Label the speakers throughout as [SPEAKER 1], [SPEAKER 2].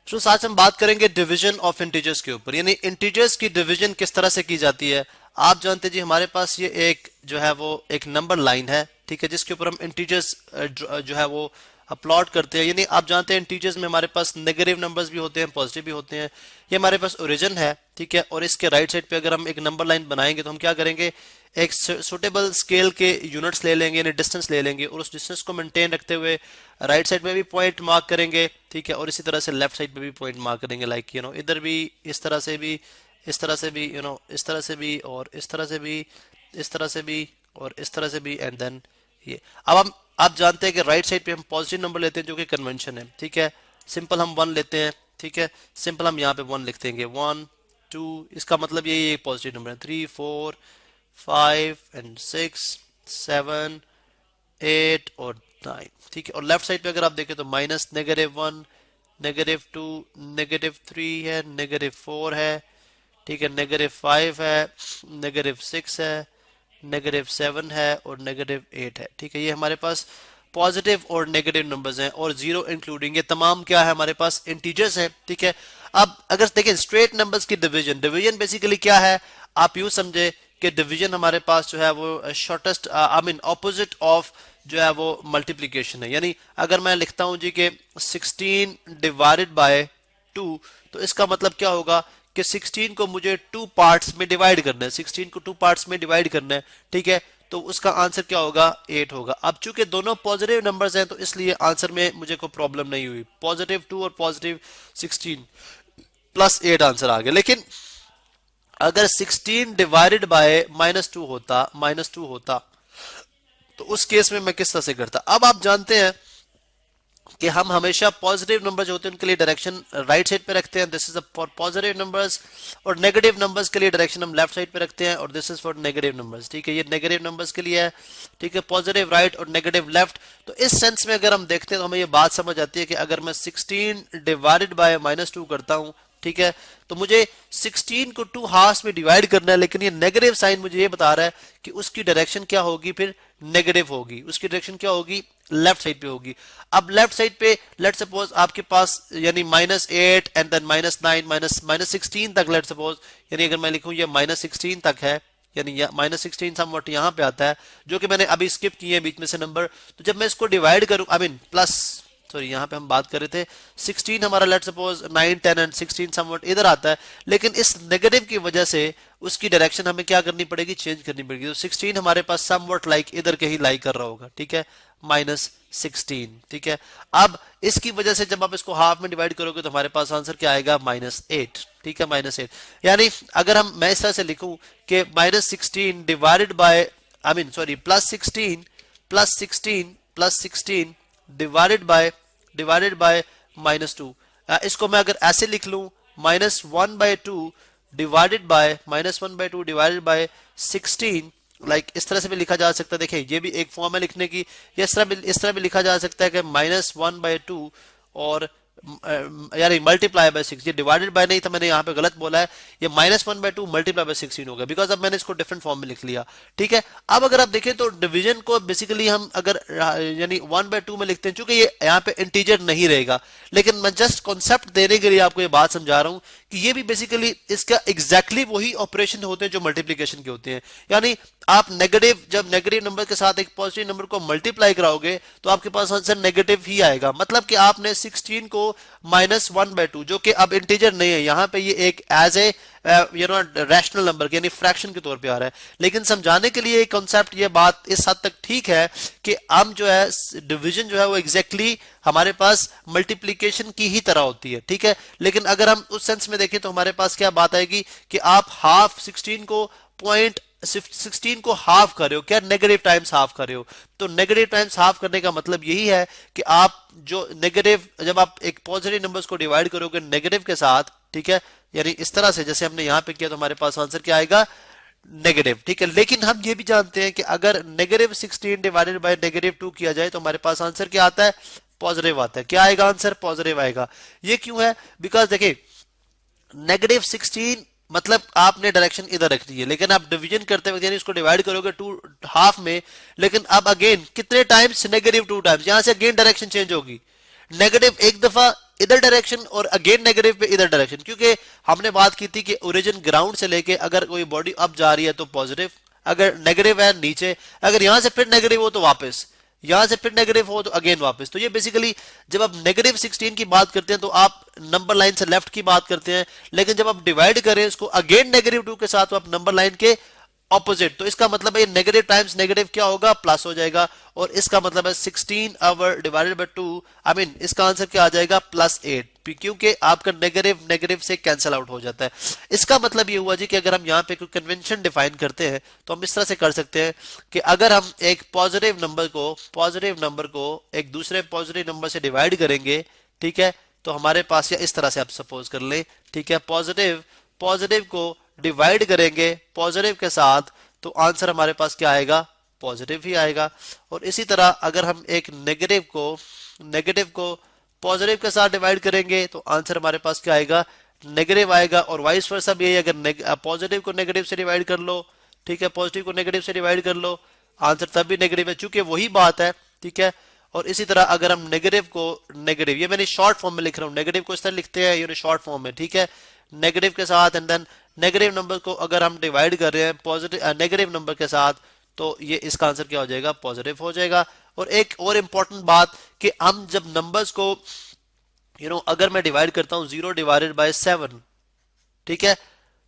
[SPEAKER 1] तो आज हम बात करेंगे डिवीजन ऑफ इंटीजर्स के ऊपर, यानी इंटीजर्स की डिवीजन किस तरह से की जाती है। आप जानते हैं जी, हमारे पास ये एक जो है वो एक नंबर लाइन है, ठीक है, जिसके ऊपर हम इंटीजर्स जो है वो प्लॉट करते हैं। यानी आप जानते हैं इंटीजर्स में हमारे पास नेगेटिव नंबर्स भी होते हैं, पॉजिटिव भी होते हैं। ये हमारे पास ओरिजिन है, ठीक है, और इसके राइट साइड पे अगर हम एक नंबर लाइन बनाएंगे तो हम क्या करेंगे, एक सुटेबल स्केल के यूनिट्स ले लेंगे, यानी डिस्टेंस ले लेंगे, और उस डिस्टेंस को मेंटेन रखते हुए राइट साइड में भी पॉइंट मार्क करेंगे, ठीक है, और इसी तरह से लेफ्ट साइड पे भी पॉइंट मार्क करेंगे, लाइक इधर भी, इस तरह से भी, इस तरह से भी, इस तरह से भी, और इस तरह से भी, इस तरह से भी, और इस तरह से भी, एंड देन ये। अब हम आप जानते हैं कि राइट साइड पे हम पॉजिटिव नंबर लेते हैं, जो कि कन्वेंशन है, ठीक है। सिंपल हम 1 लेते हैं, ठीक है, सिंपल हम यहाँ पे 1 लिख देंगे, 1 2, इसका मतलब यही पॉजिटिव नंबर है। 3 4 5 एंड 6 7 8 और 9, ठीक है। और लेफ्ट साइड पे अगर आप देखें तो माइनस -1, -2, -3 है, -4 है, ठीक है, -5 है, -6 है, -7 है, और -8 है, ठीक है। ये हमारे पास पॉजिटिव और नेगेटिव नंबर्स हैं, और 0 इंक्लूडिंग, ये तमाम क्या है हमारे पास इंटीजर्स हैं, ठीक है। अब अगर देखें स्ट्रेट नंबर्स की डिवीजन, डिवीजन बेसिकली क्या है, आप यूं समझे कि डिवीजन हमारे पास जो है वो shortest I mean opposite of जो है वो मल्टीप्लीकेशन है। यानी अगर मैं लिखता हूं जी कि 16 डिवाइडेड बाय 2, तो इसका मतलब क्या होगा कि 16 को मुझे 2 पार्ट्स में डिवाइड करना है, 16 को 2 पार्ट्स में डिवाइड करना है, ठीक है। तो उसका आंसर क्या होगा, 8 होगा। अब चूंकि दोनों पॉजिटिव नंबर्स हैं तो इसलिए आंसर में मुझे कोई प्रॉब्लम नहीं हुई, पॉजिटिव 2 और पॉजिटिव 16 प्लस 8 आंसर आ गया। लेकिन अगर 16 डिवाइडेड बाय -2 होता तो उस केस में मैं किस तरह से करता। अब आप जानते हैं कि हम हमेशा पॉजिटिव नंबर जो होते हैं उनके लिए डायरेक्शन राइट साइड पे रखते हैं, this is for positive numbers, और नेगेटिव नंबर्स के लिए डायरेक्शन हम लेफ्ट साइड पे रखते हैं, और this is for negative numbers, ठीक है। ये नेगेटिव नंबर्स के लिए है, ठीक है, पॉजिटिव राइट और नेगेटिव लेफ्ट। तो इस सेंस में अगर हम देखते हैं तो हमें ये बात समझ आती है कि अगर मैं 16 डिवाइडेड बाय -2 करता हूं, ठीक है, तो मुझे 16 को 2 हाफ्स में डिवाइड करना है, लेकिन ये नेगेटिव साइन मुझे ये बता रहा है कि उसकी डायरेक्शन क्या होगी, फिर नेगेटिव होगी, उसकी डायरेक्शन क्या होगी, लेफ्ट साइड पे होगी। अब लेफ्ट साइड पे लेट सपोज आपके पास यानी -8 एंड देन -9 -16 तक, लेट सपोज, यानी अगर मैं लिखूं ये -16 तक है, यानी -16 समवट यहाँ पे आता है, जो कि मैंने अभी स्किप किए हैं बीच में से नंबर। तो जब मैं इसको डिवाइड करूं, आई मीन प्लस, सॉरी यहाँ पे हम बात कर रहे थे 16 हमारा, लेट सपोज 9 10 एंड 16 समवट इधर आता है, लेकिन इस नेगेटिव की वजह से उसकी डायरेक्शन हमें क्या करनी पड़ेगी, चेंज करनी पड़ेगी। तो 16 हमारे पास समवट लाइक इधर के ही लाइक कर रहा होगा, ठीक है, -16, ठीक है। अब इसकी वजह से जब आप इसको हाफ में डिवाइड करोगे तो हमारे पास आंसर क्या आएगा, -8, ठीक है, -8। यानी अगर मैं इस तरह से लिखूं कि -16 divided by I mean sorry +16 divided by -2, इसको मैं अगर ऐसे लिख लूं, -1/2 डिवाइडेड बाय 16, लाइक इस तरह से भी लिखा जा सकता है। देखिए ये भी एक फॉर्म है लिखने की, इस तरह भी लिखा जा सकता है कि -1/2 और यानी मल्टीप्लाई बाय 6, ये डिवाइडेड बाय नहीं था, मैंने यहाँ पे गलत बोला है, ये -1/2 मल्टीप्लाई बाय 16 होगा, बिकॉज अब मैंने इसको डिफरेंट फॉर्म में लिख लिया, ठीक है। अब अगर आप देखें तो डिवीजन को बेसिकली हम अगर यानी 1/2 में लिखते हैं, चूंकि ये यहाँ पे इंटीजर नहीं रहेगा, लेकिन मैं जस्ट कॉन्सेप्ट देने के लिए आपको ये बात समझा रहा हूँ कि ये भी बेसिकली इसका एग्जैक्टली वही ऑपरेशन होते हैं जो मल्टीप्लीकेशन के होते हैं। यानी आप जब नेगेटिव नंबर के साथ एक पॉजिटिव नंबर को मल्टीप्लाई कराओगे तो आपके पास आंसर नेगेटिव ही आएगा, मतलब कि आपने 16 को -1/2, जो कि अब इंटीजर नहीं है, यहाँ पे ये एक एज ए रैशनल नंबर यानी फ्रैक्शन के तौर पे आ रहा है। लेकिन समझाने के लिए कॉन्सेप्ट, ये बात इस हद तक ठीक है कि हम जो है डिवीजन जो है वो एग्जैक्टली हमारे पास मल्टीप्लीकेशन की ही तरह होती है, ठीक है। लेकिन अगर हम उस सेंस में देखें तो हमारे पास क्या बात आएगी कि आप हाफ 16 को हाफ कर रहे हो, क्या नेगेटिव टाइम्स हाफ कर रहे हो। तो नेगेटिव टाइम्स हाफ करने का मतलब यही है कि आप जो नेगेटिव, जब आप एक पॉजिटिव नंबर्स को डिवाइड करोगे नेगेटिव के साथ, ठीक है, यानी इस तरह से जैसे हमने यहां पे किया, तो हमारे पास आंसर क्या आएगा, नेगेटिव, ठीक है। लेकिन हम ये भी जानते हैं कि अगर -16 डिवाइडेड बाय -2 किया जाए तो हमारे पास आंसर क्या आता है, पॉजिटिव आता है। क्या आएगा आंसर, पॉजिटिव आएगा। ये क्यों है, बिकॉज देखिए -16 मतलब आपने डायरेक्शन इधर रख दी है, लेकिन आप डिवीजन करते वक्त यानी इसको डिवाइड करोगे 2 हाफ में, लेकिन अब अगेन कितने टाइम्स, -2 टाइम्स, यहां से अगेन डायरेक्शन चेंज होगी, नेगेटिव एक दफा इधर डायरेक्शन और अगेन नेगेटिव पे इधर डायरेक्शन, क्योंकि हमने बात की थी कि ओरिजिन ग्राउंड से लेके अगर कोई बॉडी अप जा रही है तो पॉजिटिव, अगर नेगेटिव है नीचे, अगर यहां से फिर नेगेटिव हो तो वापस, यहां से फिर नेगेटिव हो तो अगेन वापस। तो ये बेसिकली जब आप नेगेटिव 16 की बात करते हैं तो आप नंबर लाइन से लेफ्ट की बात करते हैं, लेकिन जब आप डिवाइड करें इसको अगेन नेगेटिव 2 के साथ तो आप नंबर लाइन के ऑपोजिट। तो इसका मतलब है नेगेटिव टाइम्स नेगेटिव क्या होगा, प्लस हो जाएगा, और इसका मतलब है 16 hour divided by 2, I mean इसका आंसर क्या आ जाएगा, +8, क्योंकि आपका नेगेटिव नेगेटिव से कैंसिल आउट हो जाता है। इसका मतलब ये हुआ जी कि अगर हम यहाँ पे कोई कन्वेंशन डिफाइन करते हैं तो हम इस तरह से कर सकते हैं कि अगर हम एक पॉजिटिव नंबर को एक दूसरे पॉजिटिव नंबर से डिवाइड करेंगे, ठीक है, तो हमारे पास या इस तरह से आप सपोज कर लें, ठीक है, पॉजिटिव को डिवाइड करेंगे पॉजिटिव के साथ तो आंसर हमारे पास क्या आएगा, पॉजिटिव ही आएगा। और इसी तरह अगर हम एक नेगेटिव को पॉजिटिव के साथ डिवाइड करेंगे तो आंसर हमारे पास क्या आएगा, नेगेटिव आएगा। और वाइस वर्सा भी है, अगर पॉजिटिव को नेगेटिव से डिवाइड कर लो, ठीक है, पॉजिटिव को नेगेटिव से डिवाइड कर लो, आंसर तब भी नेगेटिव है, चूंकि वही बात है, ठीक है। और इसी तरह अगर हम नेगेटिव को नेगेटिव, ये मैंने शॉर्ट फॉर्म में लिख रहा हूं, नेगेटिव को इस तरह लिखते हैं ये शॉर्ट फॉर्म में, ठीक है, नेगेटिव के साथ एंड देन नेगेटिव नंबर को अगर हम डिवाइड कर रहे हैं पॉजिटिव नेगेटिव नंबर के साथ तो ये इसका आंसर क्या हो जाएगा, पॉजिटिव हो जाएगा। और एक और इंपॉर्टेंट बात कि हम जब नंबर्स को अगर मैं डिवाइड करता हूं 0 डिवाइडेड बाय 7, ठीक है,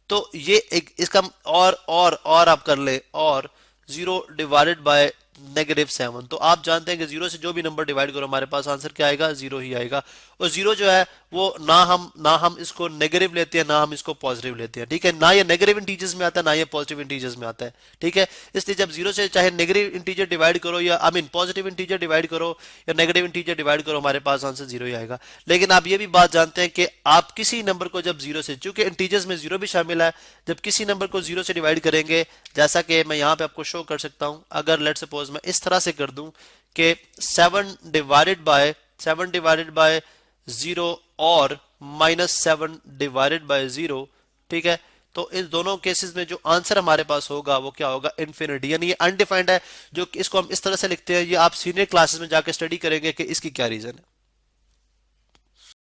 [SPEAKER 1] तो ये एक इसका और आप कर ले, और 0 डिवाइडेड बाय -7, तो आप जानते हैं कि 0 से जो भी नंबर डिवाइड करो हमारे पास आंसर क्या आएगा, 0 ही आएगा। और 0 जो है वो ना हम इसको नेगेटिव लेते हैं ना हम इसको पॉजिटिव लेते हैं, ठीक है, ना ये नेगेटिव इंटीजर्स में आता है ना ये पॉजिटिव इंटीजर्स में आता है, ठीक है। इसलिए जब 0 से चाहे नेगेटिव इंटीजर डिवाइड करो या I mean positive integer divide करो या नेगेटिव इंटीजर डिवाइड करो हमारे पास आंसर 0 ही आएगा। लेकिन आप ये भी बात जानते हैं कि आप किसी नंबर को जब 0 से, चूंकि इंटीजर्स में 0 भी शामिल है, जब किसी नंबर को 0 से डिवाइड करेंगे, जैसा कि मैं यहाँ पे आपको शो कर सकता हूँ, अगर लेट सपोज मैं इस तरह से कर दूं कि 7 डिवाइडेड बाय 0 और -7 डिवाइडेड बाय 0, ठीक है, तो इस दोनों केसेस में जो आंसर हमारे पास होगा वो क्या होगा, इन्फिनिटी, यानी ये अनडिफाइंड है। जो इसको हम इस तरह से लिखते हैं, ये आप सीनियर क्लासेस में जाकर स्टडी करेंगे कि इसकी क्या रीजन है।